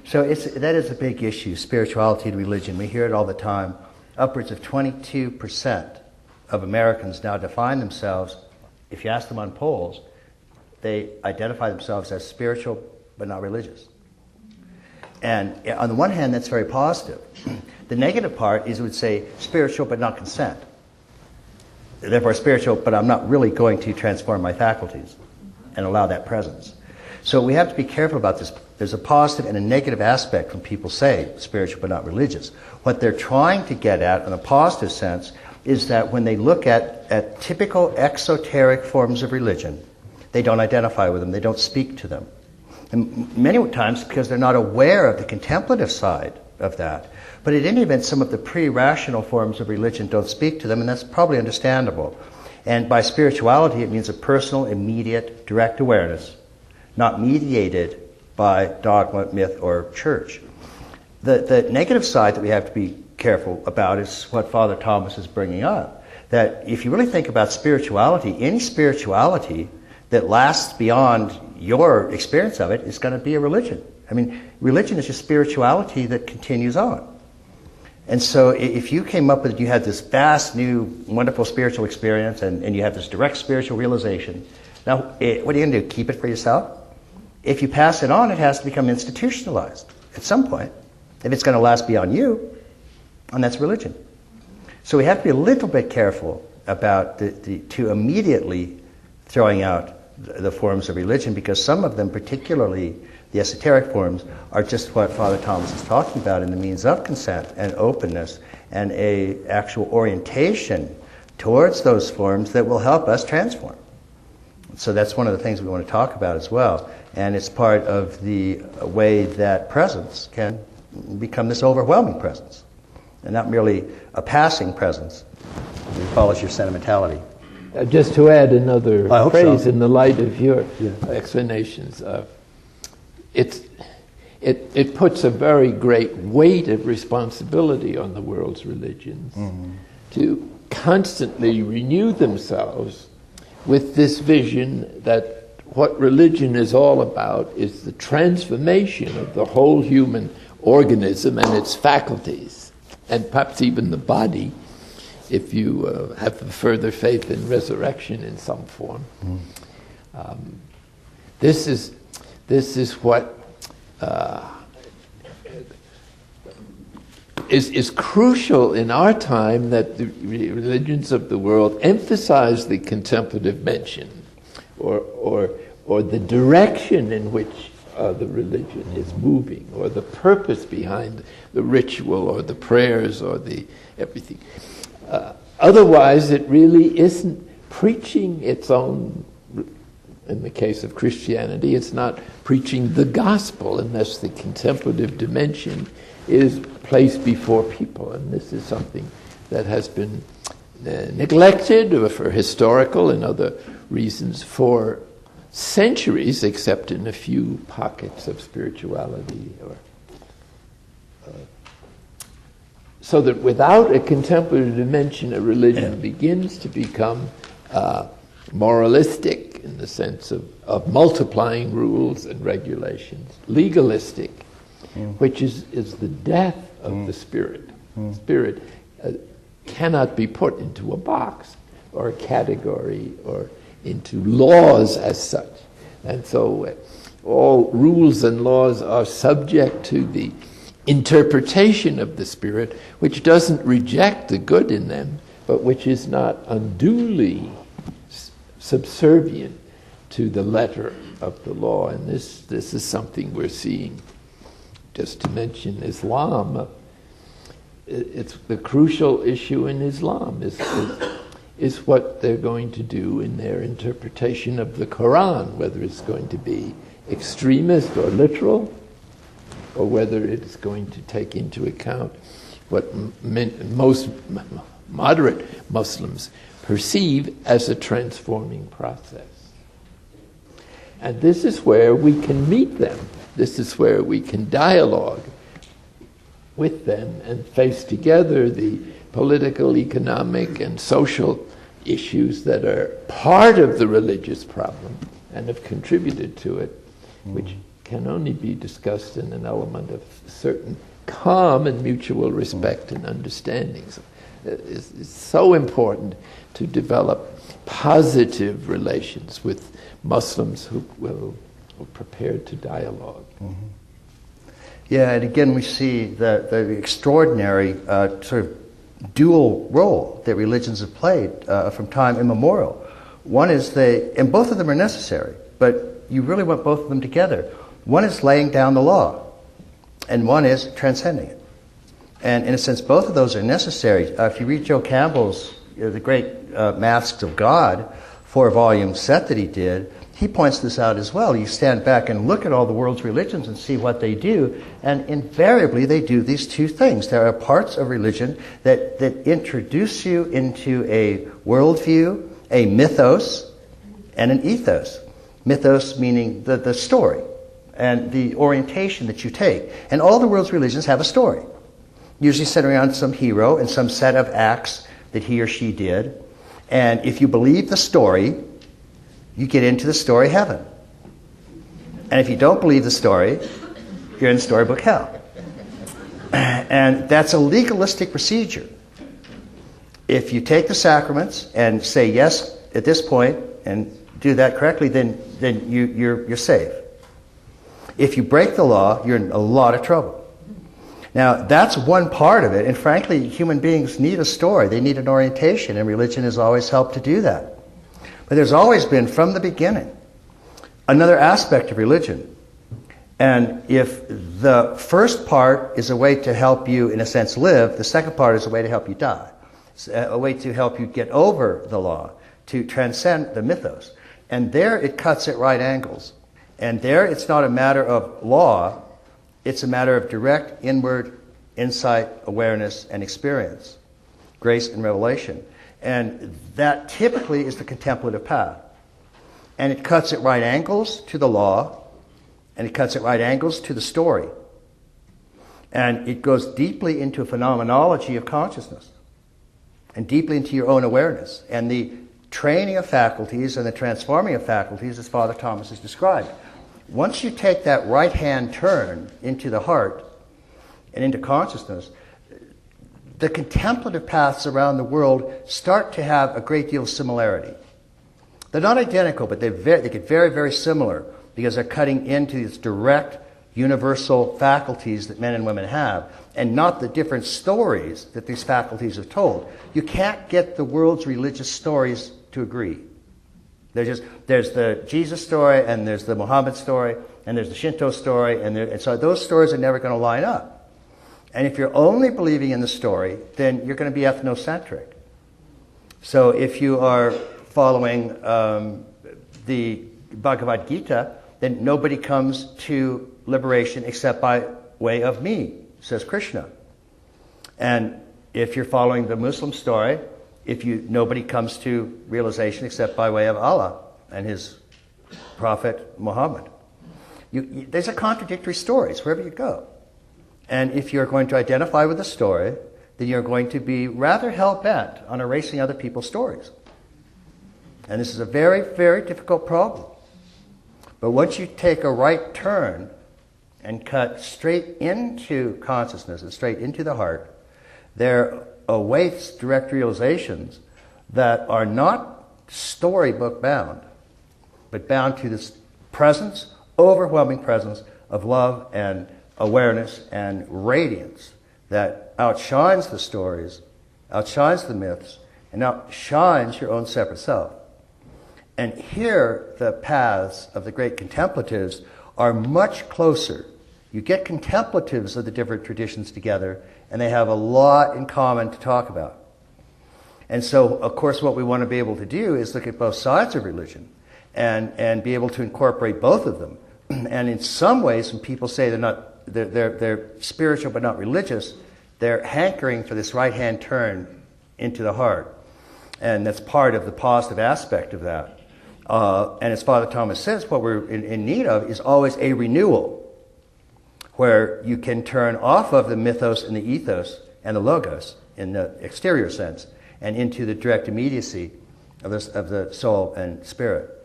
So that is a big issue, spirituality and religion. We hear it all the time. Upwards of 22% of Americans now define themselves, if you ask them on polls, they identify themselves as spiritual but not religious. And on the one hand, that's very positive. The negative part is it would say spiritual but not consent. Therefore spiritual, but I'm not really going to transform my faculties and allow that presence. So we have to be careful about this. There's a positive and a negative aspect when people say spiritual but not religious. What they're trying to get at, in a positive sense, is that when they look at typical exoteric forms of religion, they don't identify with them, they don't speak to them. And many times because they're not aware of the contemplative side of that. But in any event, some of the pre-rational forms of religion don't speak to them, and that's probably understandable. And by spirituality, it means a personal, immediate, direct awareness, not mediated by dogma, myth, or church. The negative side that we have to be careful about is what Father Thomas is bringing up. That if you really think about spirituality, any spirituality that lasts beyond your experience of it is going to be a religion. I mean, religion is just spirituality that continues on. And so if you came up with, you had this vast, new, wonderful spiritual experience and you have this direct spiritual realization, now what are you going to do, keep it for yourself? If you pass it on, it has to become institutionalized at some point. If it's going to last beyond you, and that's religion. So we have to be a little bit careful about to immediately throwing out the forms of religion, because some of them, particularly the esoteric forms, are just what Father Thomas is talking about in the means of consent and openness and a actual orientation towards those forms that will help us transform. So that's one of the things we want to talk about as well. And it's part of the way that presence can become this overwhelming presence and not merely a passing presence that follows your sentimentality. Just to add another phrase so. In the light of your explanations, it puts a very great weight of responsibility on the world's religions to constantly renew themselves with this vision that what religion is all about is the transformation of the whole human organism and its faculties, and perhaps even the body, if you have a further faith in resurrection in some form. This is what is crucial in our time, that the religions of the world emphasize the contemplative mention, or the direction in which the religion is moving, or the purpose behind the ritual, or the prayers, or the everything. Otherwise, it really isn't preaching its own. In the case of Christianity, it's not preaching the gospel unless the contemplative dimension is placed before people. And this is something that has been neglected, or for historical and other reasons, for centuries, except in a few pockets of spirituality. So that without a contemplative dimension, a religion begins to become moralistic, in the sense of multiplying rules and regulations, legalistic, which is the death of the spirit. Spirit cannot be put into a box or a category or into laws as such. And so all rules and laws are subject to the interpretation of the spirit, which doesn't reject the good in them, but which is not unduly subservient to the letter of the law. And this is something we're seeing. Just to mention Islam, it's the crucial issue in Islam is what they're going to do in their interpretation of the Quran, whether it's going to be extremist or literal, or whether it's going to take into account what most moderate Muslims perceive as a transforming process. And this is where we can meet them. This is where we can dialogue with them and face together the political, economic, and social issues that are part of the religious problem and have contributed to it, which can only be discussed in an element of certain calm and mutual respect and understanding. So it's so important to develop positive relations with Muslims who are prepared to dialogue. Yeah, and again we see the extraordinary sort of dual role that religions have played from time immemorial. One is and both of them are necessary, but you really want both of them together. One is laying down the law, and one is transcending it. And in a sense, both of those are necessary. If you read Joe Campbell's the great Masks of God 4-volume set that he did, he points this out as well. You stand back and look at all the world's religions and see what they do, and invariably they do these two things. There are parts of religion that introduce you into a worldview, a mythos, and an ethos. Mythos meaning the story and the orientation that you take. And all the world's religions have a story, usually centered around some hero and some set of acts that he or she did. And if you believe the story, you get into the story heaven. And if you don't believe the story, you're in storybook hell. And that's a legalistic procedure. If you take the sacraments and say yes at this point and do that correctly, then you're safe. If you break the law, you're in a lot of trouble. Now, that's one part of it, and frankly, human beings need a story. They need an orientation, and religion has always helped to do that. But there's always been, from the beginning, another aspect of religion. And if the first part is a way to help you, in a sense, live, the second part is a way to help you die. It's a way to help you get over the law, to transcend the mythos. And there it cuts at right angles. And there it's not a matter of law, it's a matter of direct inward insight, awareness, and experience, grace and revelation. And that typically is the contemplative path. And it cuts at right angles to the law, and it cuts at right angles to the story. And it goes deeply into a phenomenology of consciousness, and deeply into your own awareness, and the training of faculties and the transforming of faculties, as Father Thomas has described. Once you take that right-hand turn into the heart and into consciousness, the contemplative paths around the world start to have a great deal of similarity. They're not identical, but they get very, very similar because they're cutting into these direct, universal faculties that men and women have, and not the different stories that these faculties have told. You can't get the world's religious stories to agree. There's the Jesus story, and there's the Muhammad story, and there's the Shinto story, and so those stories are never going to line up. And if you're only believing in the story, then you're going to be ethnocentric. So if you are following the Bhagavad Gita, then nobody comes to liberation except by way of me, says Krishna. And if you're following the Muslim story, nobody comes to realization except by way of Allah and his prophet Muhammad. There's a contradictory stories wherever you go. And if you're going to identify with the story, then you're going to be rather hell-bent on erasing other people's stories. And this is a very, very difficult problem. But once you take a right turn and cut straight into consciousness and straight into the heart, there awaits direct realizations that are not storybook bound, but bound to this presence, overwhelming presence of love and awareness and radiance that outshines the stories, outshines the myths, and outshines your own separate self. And here the paths of the great contemplatives are much closer. You get contemplatives of the different traditions together, and they have a lot in common to talk about. And so, of course, what we want to be able to do is look at both sides of religion and be able to incorporate both of them. And in some ways, when people say they're spiritual but not religious, they're hankering for this right-hand turn into the heart. And that's part of the positive aspect of that. And as Father Thomas says, what we're in need of is always a renewal, where you can turn off of the mythos and the ethos and the logos in the exterior sense and into the direct immediacy of the soul and spirit.